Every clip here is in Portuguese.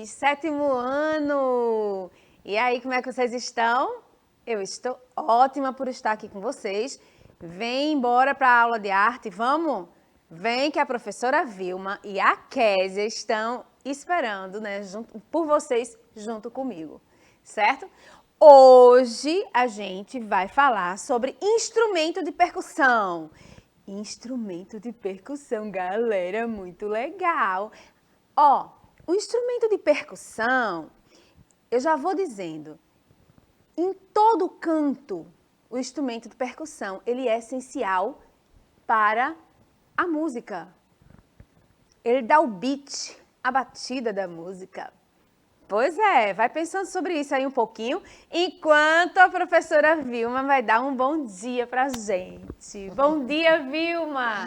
sétimo ano! E aí, como é que vocês estão? Eu estou ótima por estar aqui com vocês. Vem embora para a aula de arte, vamos? Vem que a professora Vilma e a Késia estão esperando, né, por vocês junto comigo, certo? Hoje a gente vai falar sobre instrumento de percussão. Instrumento de percussão, galera, muito legal. Ó, o instrumento de percussão, eu já vou dizendo, em todo canto, o instrumento de percussão, ele é essencial para a música. Ele dá o beat, a batida da música. Pois é, vai pensando sobre isso aí um pouquinho, enquanto a professora Vilma vai dar um bom dia pra gente. Bom dia, Vilma!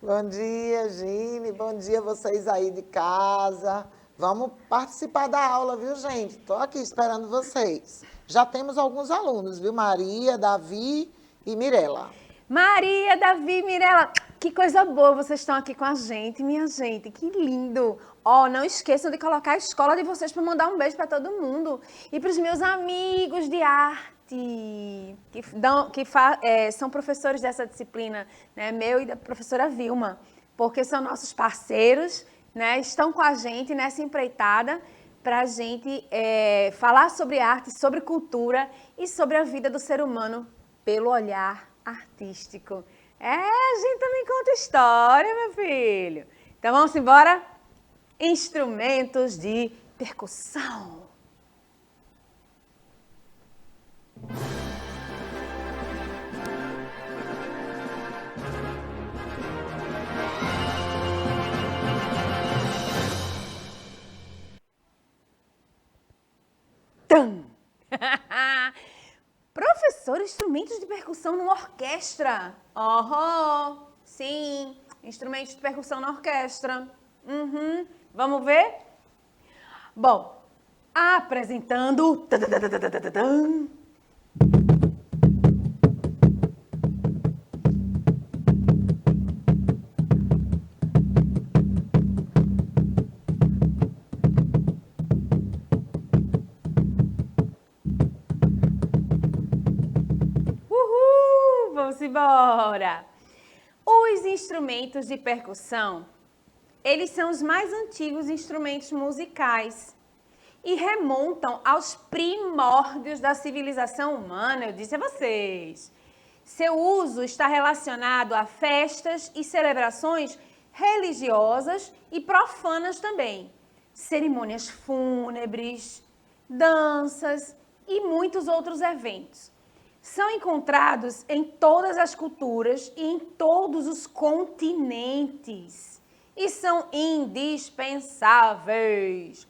Bom dia, Gine. Bom dia vocês aí de casa. Vamos participar da aula, viu, gente? Estou aqui esperando vocês. Já temos alguns alunos, viu? Maria, Davi e Mirela. Maria, Davi, Mirela, que coisa boa vocês estão aqui com a gente, minha gente, que lindo. Ó, não esqueçam de colocar a escola de vocês para mandar um beijo para todo mundo. E para os meus amigos de arte, são professores dessa disciplina, né, meu e da professora Vilma, porque são nossos parceiros, né, estão com a gente nessa empreitada para a gente falar sobre arte, sobre cultura e sobre a vida do ser humano pelo olhar artístico. A gente também conta história, meu filho. Então vamos embora? Instrumentos de percussão. Tum! Professor, instrumentos de percussão numa orquestra. Oh, sim, instrumentos de percussão na orquestra. Uhum. Vamos ver? Bom, apresentando. Uhul! Vamos embora! Os instrumentos de percussão, eles são os mais antigos instrumentos musicais e remontam aos primórdios da civilização humana, eu disse a vocês. Seu uso está relacionado a festas e celebrações religiosas e profanas também, cerimônias fúnebres, danças e muitos outros eventos. São encontrados em todas as culturas e em todos os continentes e são indispensáveis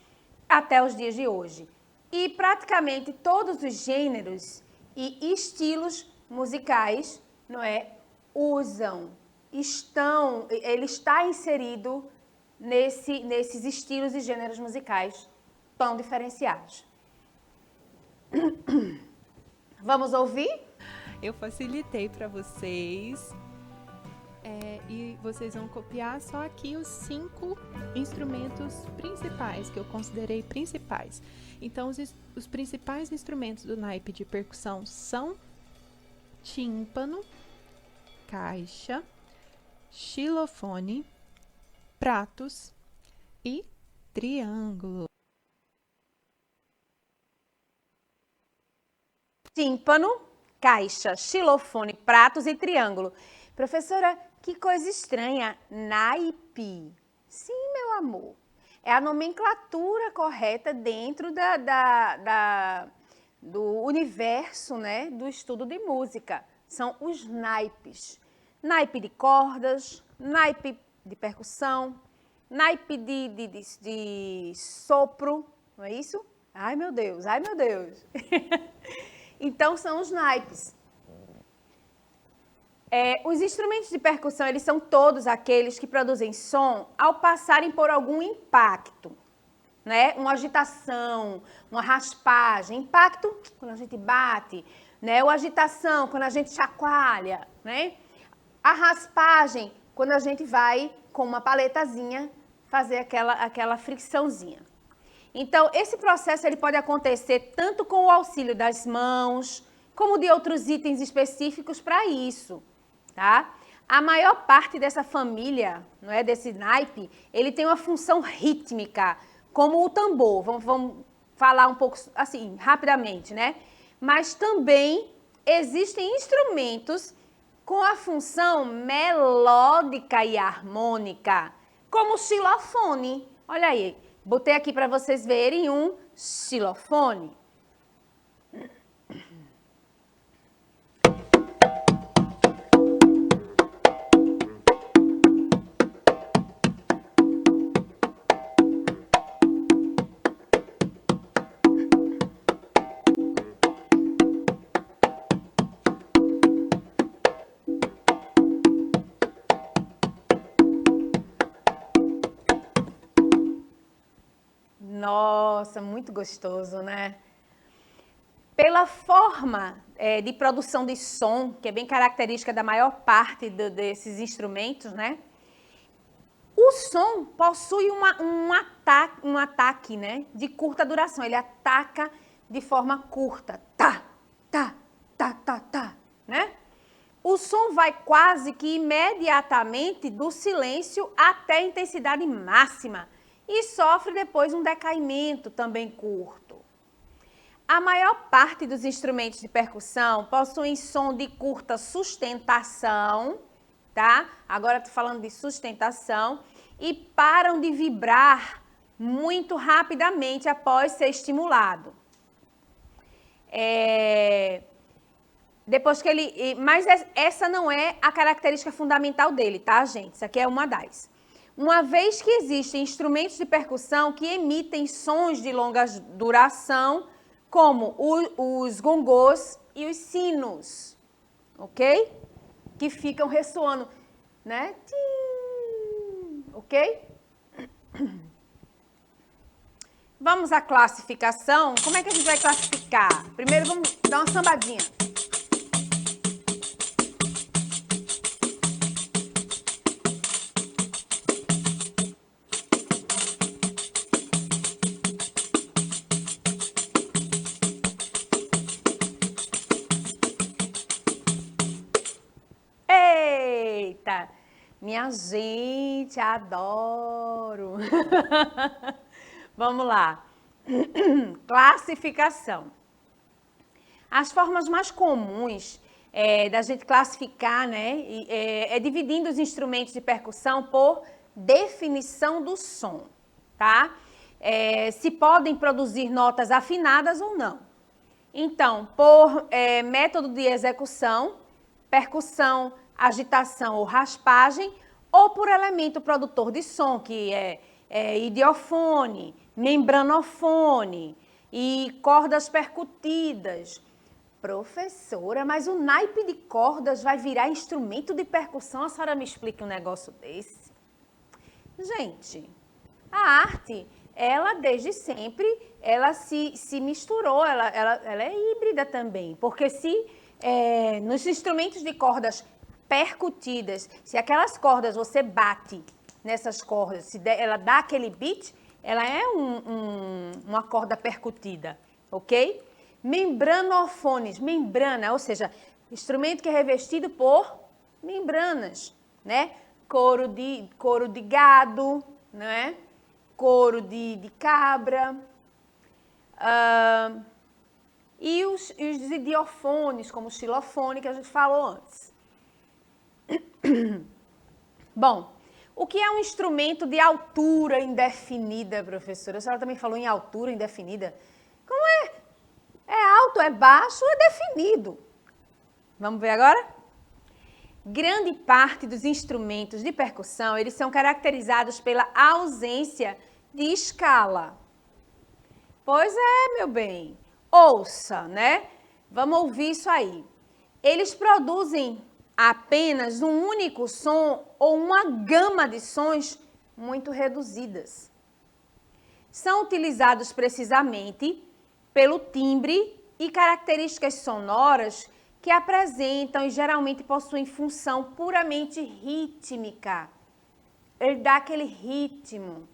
até os dias de hoje. E praticamente todos os gêneros e estilos musicais, não é, ele está inserido nesses estilos e gêneros musicais tão diferenciados. Vamos ouvir? Eu facilitei para vocês e vocês vão copiar só aqui os 5 instrumentos principais, que eu considerei principais. Então, os principais instrumentos do naipe de percussão são tímpano, caixa, xilofone, pratos e triângulo. Tímpano, caixa, xilofone, pratos e triângulo. Professora, que coisa estranha, naipe. Sim, meu amor. É a nomenclatura correta dentro do universo, né, do estudo de música. São os naipes. Naipe de cordas, naipe de percussão, naipe de sopro, não é isso? Ai, meu Deus, ai, meu Deus. Então, são os naipes. Os instrumentos de percussão, eles são todos aqueles que produzem som ao passarem por algum impacto, né? Uma agitação, uma raspagem. Impacto, quando a gente bate, né? Ou agitação, quando a gente chacoalha, né? A raspagem, quando a gente vai com uma paletazinha fazer aquela fricçãozinha. Então, esse processo ele pode acontecer tanto com o auxílio das mãos, como de outros itens específicos para isso, tá? A maior parte dessa família, não é, desse naipe, ele tem uma função rítmica, como o tambor. Vamos falar um pouco assim, rapidamente, né? Mas também existem instrumentos com a função melódica e harmônica, como o xilofone. Olha aí, botei aqui para vocês verem um xilofone. Nossa, muito gostoso, né? Pela forma de produção de som, que é bem característica da maior parte desses instrumentos, né? O som possui um ataque, né? De curta duração. Ele ataca de forma curta. Tá, tá, tá, tá, tá, né? O som vai quase que imediatamente do silêncio até a intensidade máxima e sofre depois um decaimento também curto. A maior parte dos instrumentos de percussão possuem som de curta sustentação, tá? Agora estou falando de sustentação, e param de vibrar muito rapidamente após ser estimulado. Depois que mas essa não é a característica fundamental dele, tá, gente? Isso aqui é uma das. Uma vez que existem instrumentos de percussão que emitem sons de longa duração, como os gongôs e os sinos, ok? Que ficam ressoando, né? Ok? Vamos à classificação. Como é que a gente vai classificar? Primeiro vamos dar uma sambadinha. Eita! Minha gente, adoro! Vamos lá. Classificação. As formas mais comuns da gente classificar, né, é dividindo os instrumentos de percussão por definição do som, tá? Se podem produzir notas afinadas ou não. Então, por método de execução, percussão, agitação ou raspagem, ou por elemento produtor de som, que é idiofone, membranofone e cordas percutidas. Professora, mas o naipe de cordas vai virar instrumento de percussão? A senhora me explica um negócio desse? Gente, a arte, ela desde sempre, ela se misturou, ela é híbrida também, porque se nos instrumentos de cordas percutidas, se aquelas cordas você bate nessas cordas, se ela dá aquele beat, ela é uma corda percutida, ok? Membranofones, membrana, ou seja, instrumento que é revestido por membranas, né? Couro de gado, né? Couro de cabra. E os idiofones, como o xilofone, que a gente falou antes. Bom, o que é um instrumento de altura indefinida, professora? A senhora também falou em altura indefinida. Como é? É alto, é baixo, é definido. Vamos ver agora? Grande parte dos instrumentos de percussão, eles são caracterizados pela ausência de escala. Pois é, meu bem. Ouça, né? Vamos ouvir isso aí. Eles produzem apenas um único som ou uma gama de sons muito reduzidas. São utilizados precisamente pelo timbre e características sonoras que apresentam e geralmente possuem função puramente rítmica. Ele dá aquele ritmo.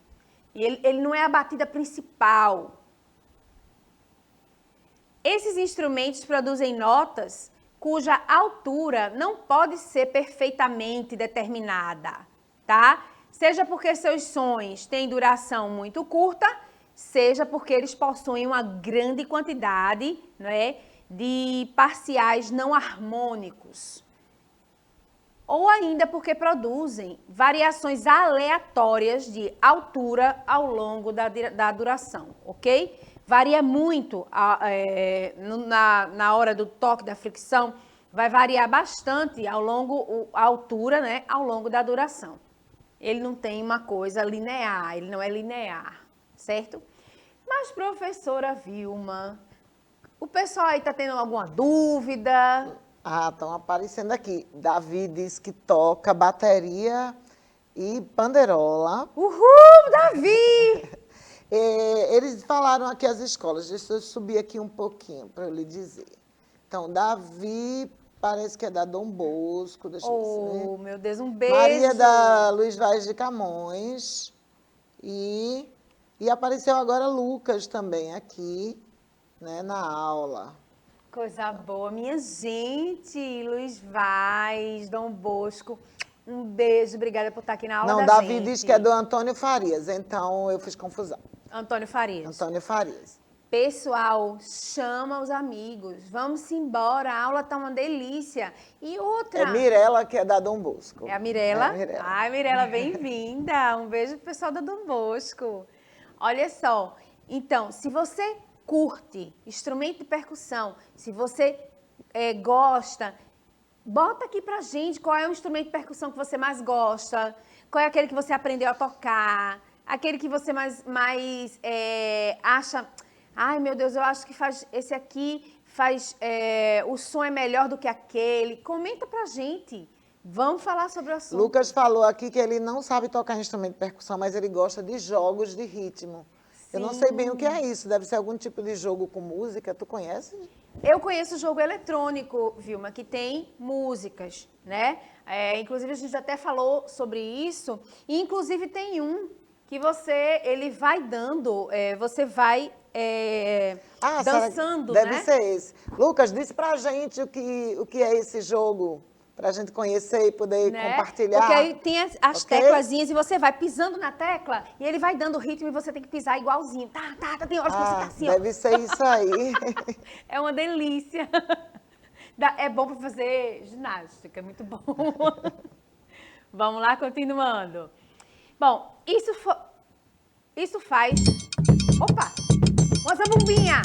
E ele não é a batida principal. Esses instrumentos produzem notas cuja altura não pode ser perfeitamente determinada, tá? Seja porque seus sons têm duração muito curta, seja porque eles possuem uma grande quantidade, né, de parciais não harmônicos. Ou ainda porque produzem variações aleatórias de altura ao longo da duração, ok? Varia muito na hora do toque, da fricção, vai variar bastante a altura, né, ao longo da duração. Ele não tem uma coisa linear, ele não é linear, certo? Mas, professora Vilma, o pessoal aí tá tendo alguma dúvida? Ah, estão aparecendo aqui. Davi diz que toca bateria e panderola. Uhul, Davi! Eles falaram aqui as escolas. Deixa eu subir aqui um pouquinho para eu lhe dizer. Então, Davi parece que é da Dom Bosco. Deixa eu ver. Oh, meu Deus, um beijo! Maria da Luiz Vaz de Camões. E apareceu agora Lucas também aqui, né, na aula. Coisa boa, minha gente, Luiz Vaz, Dom Bosco, um beijo, obrigada por estar aqui na aula Não, da Davi gente. diz que é do Antônio Farias, então eu fiz confusão. Antônio Farias. Antônio Farias. Pessoal, chama os amigos, vamos embora, a aula tá uma delícia. E outra... É Mirela, que é da Dom Bosco. É a Mirela? É a Mirela. Ai, Mirela, bem-vinda. Um beijo pro pessoal da Dom Bosco. Olha só, então, se você curte instrumento de percussão, se você gosta, bota aqui pra gente qual é o instrumento de percussão que você mais gosta, qual é aquele que você aprendeu a tocar, aquele que você mais acha... Ai, meu Deus, eu acho que esse aqui o som é melhor do que aquele. Comenta pra gente. Vamos falar sobre o assunto. Lucas falou aqui que ele não sabe tocar instrumento de percussão, mas ele gosta de jogos de ritmo. Sim. Eu não sei bem o que é isso. Deve ser algum tipo de jogo com música. Tu conhece? Eu conheço jogo eletrônico, Vilma, que tem músicas, né? Inclusive, a gente até falou sobre isso. E, inclusive, tem um que ele vai dando, você vai dançando, deve né? ser esse. Lucas, diz pra gente o que é esse jogo, pra gente conhecer e poder compartilhar. Porque aí tem as teclazinhas e você vai pisando na tecla e ele vai dando ritmo e você tem que pisar igualzinho. Tem horas que você tá assim, deve ser isso aí. É uma delícia. É bom pra fazer ginástica, é muito bom. Vamos lá, continuando. Bom, isso faz... Opa! Mostra a bombinha!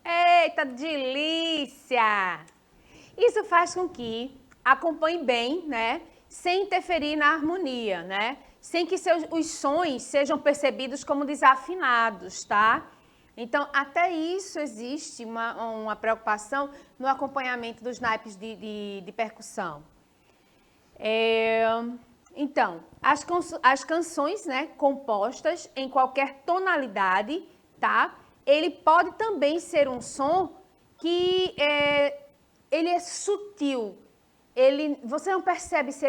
Eita, delícia! Isso faz com que acompanhe bem, né? Sem interferir na harmonia, né? Sem que os sons sejam percebidos como desafinados, tá? Então, até isso existe uma preocupação no acompanhamento dos naipes de percussão. Então, as canções, né, compostas em qualquer tonalidade, tá? Ele pode também ser um som que ele é sutil. Você não percebe se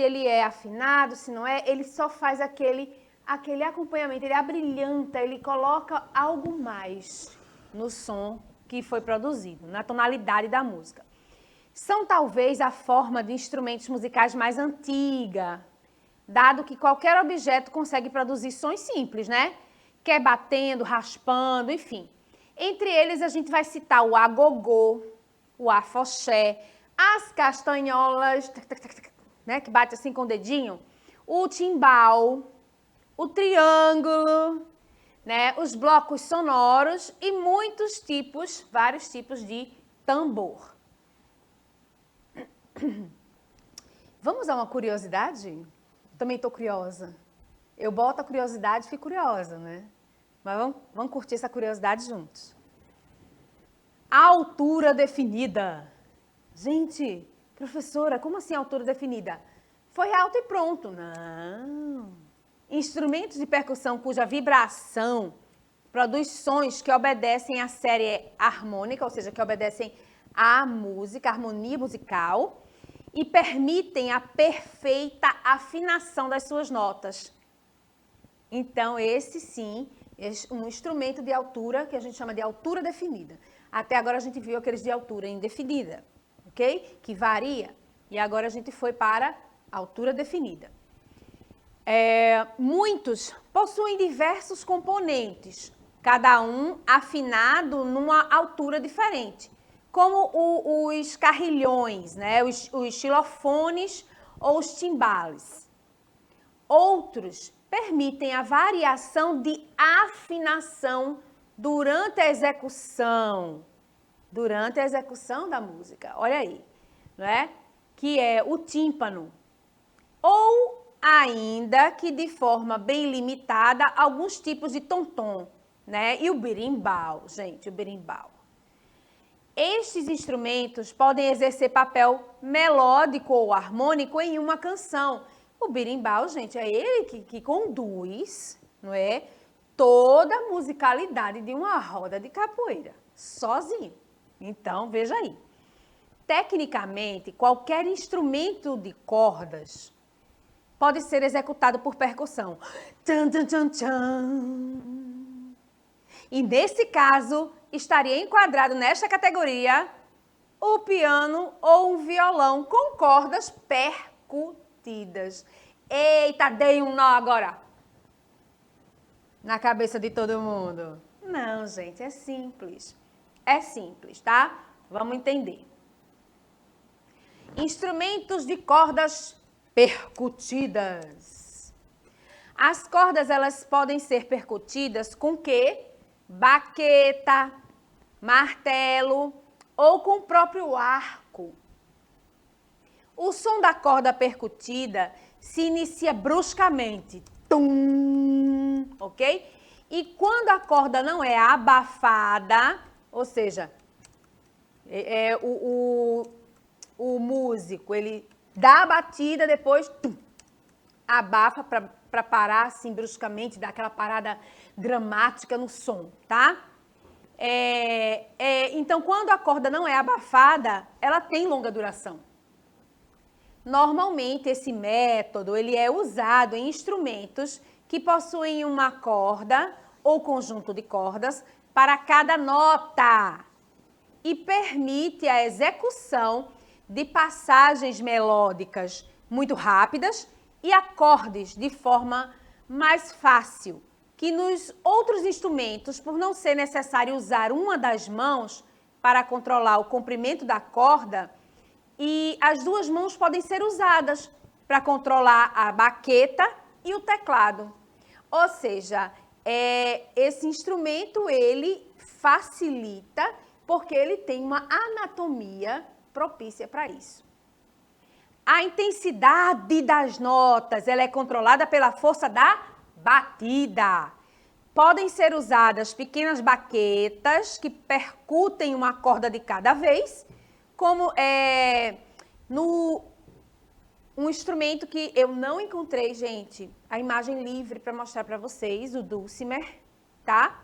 ele é afinado, se não é. Ele só faz aquele acompanhamento, ele abrilhanta, ele coloca algo mais no som que foi produzido, na tonalidade da música. São talvez a forma de instrumentos musicais mais antiga, dado que qualquer objeto consegue produzir sons simples, né? Quer batendo, raspando, enfim. Entre eles a gente vai citar o agogô, o afoxé, as castanholas, né, que bate assim com o dedinho, o timbal, o triângulo, né, os blocos sonoros e vários tipos de tambor. Vamos a uma curiosidade? Também estou curiosa. Eu boto a curiosidade e fico curiosa, né? Mas vamos curtir essa curiosidade juntos. A altura definida. Gente, professora, como assim altura definida? Foi alto e pronto. Não. Instrumentos de percussão cuja vibração produz sons que obedecem à série harmônica, ou seja, que obedecem à música, à harmonia musical, e permitem a perfeita afinação das suas notas. Então, esse sim, é um instrumento de altura que a gente chama de altura definida. Até agora a gente viu aqueles de altura indefinida, ok? Que varia. E agora a gente foi para altura definida. Muitos possuem diversos componentes, cada um afinado numa altura diferente, como os carrilhões, né? os xilofones ou os timbales. Outros permitem a variação de afinação durante a execução da música. Olha aí, não é? Que é o tímpano. Ou ainda que de forma bem limitada, alguns tipos de tom-tom, né? E o berimbau, gente, o berimbau. Estes instrumentos podem exercer papel melódico ou harmônico em uma canção. O berimbau, gente, é ele que conduz, não é? Toda a musicalidade de uma roda de capoeira, sozinho. Então, veja aí. Tecnicamente, qualquer instrumento de cordas pode ser executado por percussão. Tchan, tchan, tchan, tchan. E nesse caso, estaria enquadrado nesta categoria o piano ou um violão com cordas percutidas. Eita, dei um nó agora na cabeça de todo mundo. Não, gente, é simples. É simples, tá? Vamos entender. Instrumentos de cordas percutidas. As cordas, elas podem ser percutidas com quê? Baqueta, martelo ou com o próprio arco. O som da corda percutida se inicia bruscamente, tum, ok? E quando a corda não é abafada, ou seja, o músico, ele dá a batida, depois tum, abafa para parar assim bruscamente, dar aquela parada dramática no som, tá? Então, quando a corda não é abafada, ela tem longa duração. Normalmente, esse método ele é usado em instrumentos que possuem uma corda ou conjunto de cordas para cada nota e permite a execução de passagens melódicas muito rápidas e acordes de forma mais fácil, que nos outros instrumentos, por não ser necessário usar uma das mãos para controlar o comprimento da corda, e as duas mãos podem ser usadas para controlar a baqueta e o teclado. Ou seja, esse instrumento, ele facilita porque ele tem uma anatomia propícia para isso. A intensidade das notas, ela é controlada pela força da batida. Podem ser usadas pequenas baquetas que percutem uma corda de cada vez, como um instrumento que eu não encontrei, gente, a imagem livre para mostrar para vocês, o dulcimer, tá?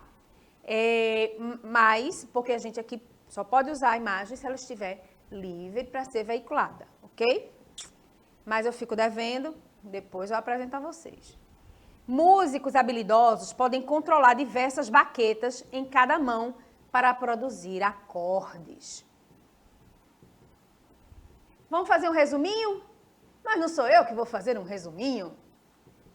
Mas, porque a gente aqui só pode usar a imagem se ela estiver livre para ser veiculada, ok? Mas eu fico devendo, depois eu apresento a vocês. Músicos habilidosos podem controlar diversas baquetas em cada mão para produzir acordes. Vamos fazer um resuminho? Mas não sou eu que vou fazer um resuminho,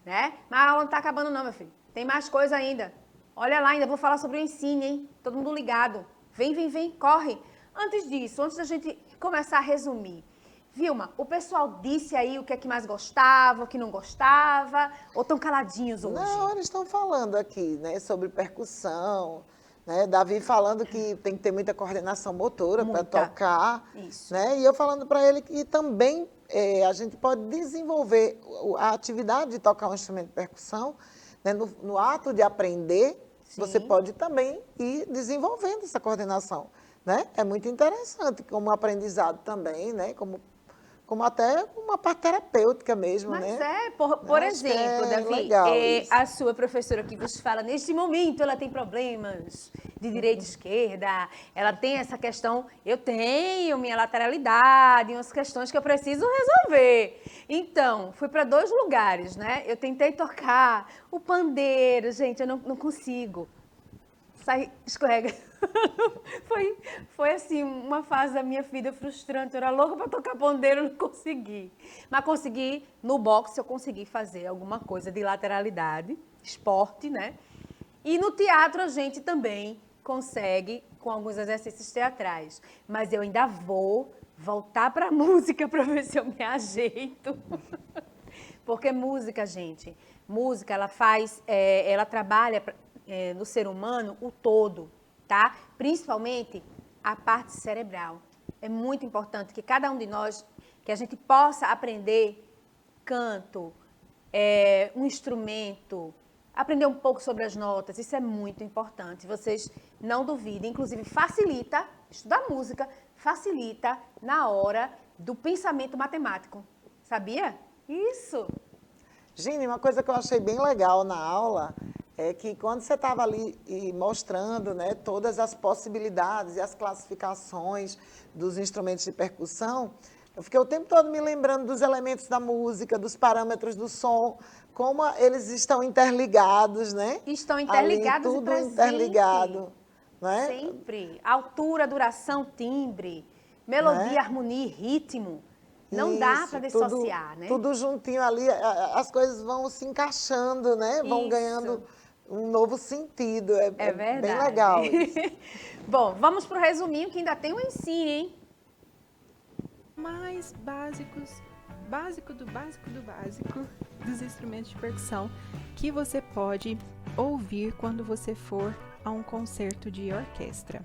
né? Mas a aula não está acabando não, meu filho. Tem mais coisa ainda. Olha lá, ainda vou falar sobre o ensino, hein? Todo mundo ligado. Vem, corre. Antes disso, antes da gente começar a resumir, Vilma, o pessoal disse aí o que é que mais gostava, o que não gostava, ou estão caladinhos hoje? Não, eles estão falando aqui, né, sobre percussão, né? Davi falando que tem que ter muita coordenação motora para tocar. Isso. Né? E eu falando para ele que também a gente pode desenvolver a atividade de tocar um instrumento de percussão, né? No ato de aprender, sim, você pode também ir desenvolvendo essa coordenação. Né? É muito interessante como aprendizado também, né? Como como até uma parte terapêutica mesmo, Mas né? por Eu acho que exemplo, é Davi, legal isso. a sua professora que vos fala, neste momento ela tem problemas de direita e esquerda, ela tem essa questão, eu tenho minha lateralidade, umas questões que eu preciso resolver. Então, fui para 2 lugares, né? Eu tentei tocar o pandeiro, gente, eu não consigo. Sai, escorrega. Foi assim, uma fase da minha vida frustrante. Eu era louca para tocar pandeiro, não consegui. Mas consegui, no boxe, eu consegui fazer alguma coisa de lateralidade, esporte, né? E no teatro a gente também consegue com alguns exercícios teatrais. Mas eu ainda vou voltar para a música para ver se eu me ajeito. Porque música, gente, música, ela trabalha no ser humano o todo, tá? Principalmente a parte cerebral. É muito importante que cada um de nós, que a gente possa aprender canto, um instrumento, aprender um pouco sobre as notas, isso é muito importante. Vocês não duvidem, inclusive facilita, estudar música facilita na hora do pensamento matemático, sabia? Isso! Gine, uma coisa que eu achei bem legal na aula é que quando você estava ali mostrando, né, todas as possibilidades e as classificações dos instrumentos de percussão, eu fiquei o tempo todo me lembrando dos elementos da música, dos parâmetros do som, como eles estão interligados, né? Estão interligados ali, e tudo presente. interligado, né? Sempre. Altura, duração, timbre, melodia, Né? harmonia e ritmo. Não dá Isso, para dissociar, né? Tudo juntinho ali, as coisas vão se encaixando, né? Vão Isso. ganhando um novo sentido. É verdade. bem legal isso. Bom, vamos pro resuminho que ainda tem um ensino, hein? Mais básico do básico do básico dos instrumentos de percussão que você pode ouvir quando você for a um concerto de orquestra.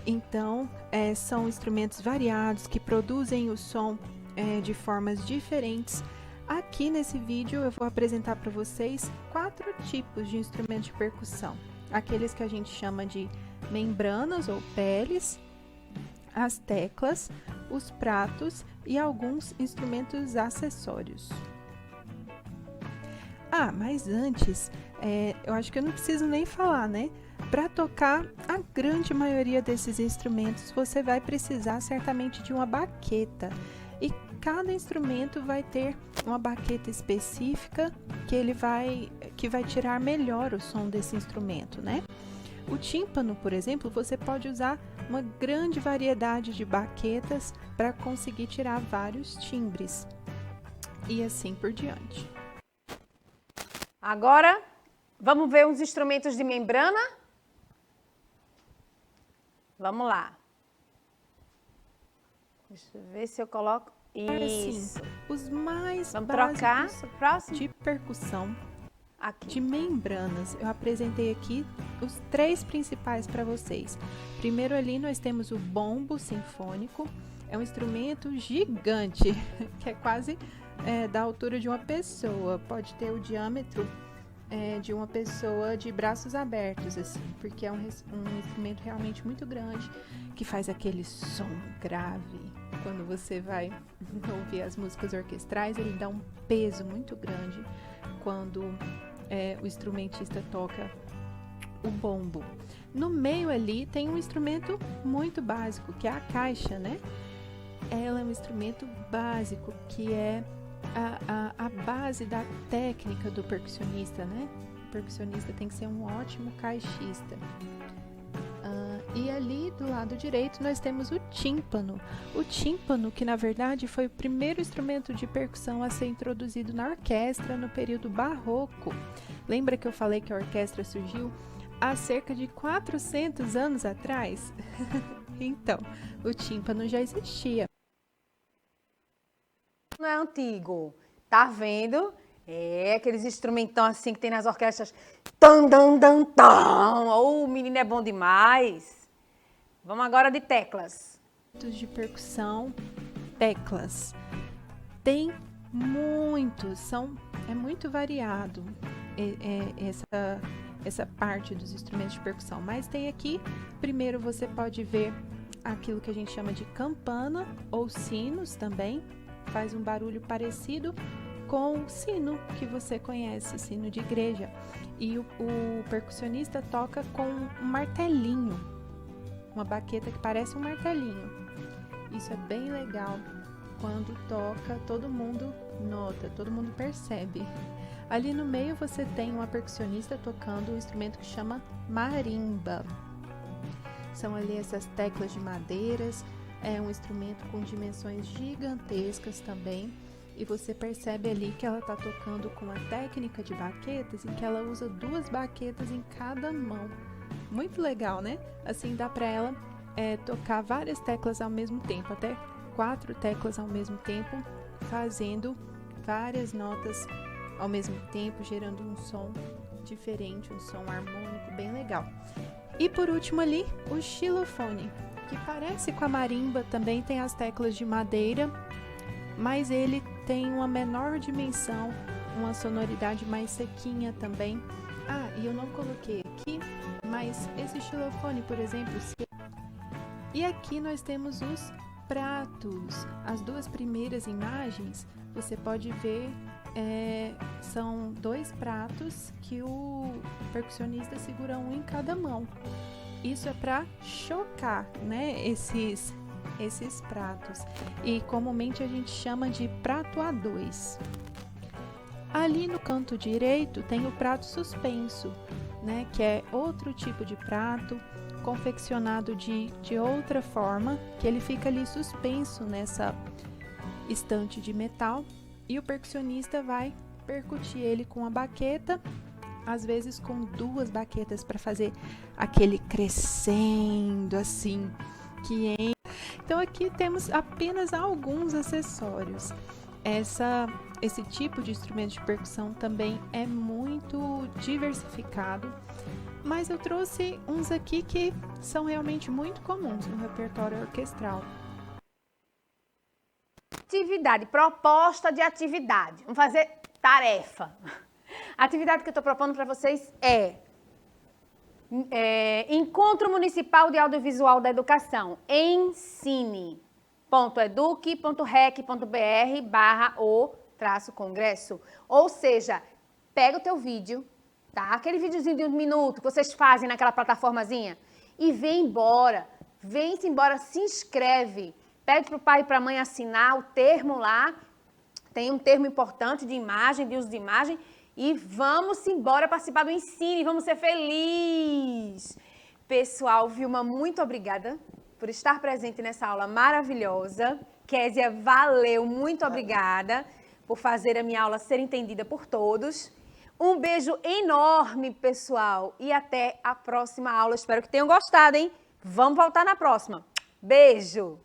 Então, são instrumentos variados que produzem o som de formas diferentes. Aqui nesse vídeo eu vou apresentar para vocês 4 tipos de instrumentos de percussão. Aqueles que a gente chama de membranas ou peles, as teclas, os pratos e alguns instrumentos acessórios. Mas antes, eu acho que eu não preciso nem falar, né? Para tocar a grande maioria desses instrumentos, você vai precisar certamente de uma baqueta. E cada instrumento vai ter uma baqueta específica que vai tirar melhor o som desse instrumento, né? O tímpano, por exemplo, você pode usar uma grande variedade de baquetas para conseguir tirar vários timbres. E assim por diante. Agora, vamos ver uns instrumentos de membrana? Vamos lá. Deixa eu ver se eu coloco. Isso. Assim, os mais Vamos básicos trocar o próximo? de percussão Aqui. de membranas. Eu apresentei aqui os 3 principais para vocês. Primeiro ali nós temos o bombo sinfônico. É um instrumento gigante, que é quase da altura de uma pessoa. Pode ter o diâmetro de uma pessoa de braços abertos, assim, porque é um instrumento realmente muito grande, que faz aquele som grave. Quando você vai ouvir as músicas orquestrais, ele dá um peso muito grande quando o instrumentista toca o bombo. No meio ali tem um instrumento muito básico, que é a caixa, né? Ela é um instrumento básico, que é a base da técnica do percussionista, né? O percussionista tem que ser um ótimo caixista. E ali do lado direito nós temos o tímpano. O tímpano, que na verdade foi o primeiro instrumento de percussão a ser introduzido na orquestra no período barroco. Lembra que eu falei que a orquestra surgiu há cerca de 400 anos atrás? Então, o tímpano já existia. Não é antigo. Tá vendo? Aqueles instrumentão assim que tem nas orquestras. Tan, dan, dan, tan. O menino é bom demais. Vamos agora de teclas. De percussão, teclas. Tem muitos, é muito variado essa parte dos instrumentos de percussão. Mas tem aqui, primeiro você pode ver aquilo que a gente chama de campana ou sinos também. Faz um barulho parecido com o sino que você conhece, sino de igreja. E o percussionista toca com um martelinho, uma baqueta que parece um martelinho. Isso é bem legal. Quando toca, todo mundo nota, todo mundo percebe. Ali no meio você tem uma percussionista tocando um instrumento que chama marimba. São ali essas teclas de madeiras, é um instrumento com dimensões gigantescas também. E você percebe ali que ela está tocando com a técnica de baquetas, em que ela usa 2 baquetas em cada mão. Muito legal, né? Assim dá para ela tocar várias teclas ao mesmo tempo, até 4 teclas ao mesmo tempo, fazendo várias notas ao mesmo tempo, gerando um som diferente, um som harmônico bem legal. E por último ali, o xilofone, que parece com a marimba, também tem as teclas de madeira, mas ele tem uma menor dimensão, uma sonoridade mais sequinha também. Ah, e eu não coloquei aqui, mas esse xilofone, por exemplo, e aqui nós temos os pratos. As 2 primeiras imagens, você pode ver, são 2 pratos que o percussionista segura um em cada mão. Isso é para chocar, né, esses pratos. E comumente a gente chama de prato A2. Ali no canto direito tem o prato suspenso, né, que é outro tipo de prato, confeccionado de outra forma, que ele fica ali suspenso nessa estante de metal, e o percussionista vai percutir ele com a baqueta, às vezes com 2 baquetas para fazer aquele crescendo assim, que Então aqui temos apenas alguns acessórios. Esse tipo de instrumento de percussão também é muito diversificado, mas eu trouxe uns aqui que são realmente muito comuns no repertório orquestral. Atividade, proposta de atividade. Vamos fazer tarefa. A atividade que eu estou propondo para vocês é Encontro Municipal de Audiovisual da Educação. ensine.eduque.rec.br/o-congresso. Ou seja, pega o teu vídeo, tá? Aquele videozinho de 1 minuto que vocês fazem naquela plataformazinha e vem embora. Vem-se embora, se inscreve. Pede para o pai e para a mãe assinar o termo lá. Tem um termo importante de imagem, de uso de imagem. E vamos embora participar do Ensine, vamos ser felizes. Pessoal, Vilma, muito obrigada por estar presente nessa aula maravilhosa. Késia, valeu, muito obrigada por fazer a minha aula ser entendida por todos. Um beijo enorme, pessoal, e até a próxima aula. Espero que tenham gostado, hein? Vamos voltar na próxima. Beijo!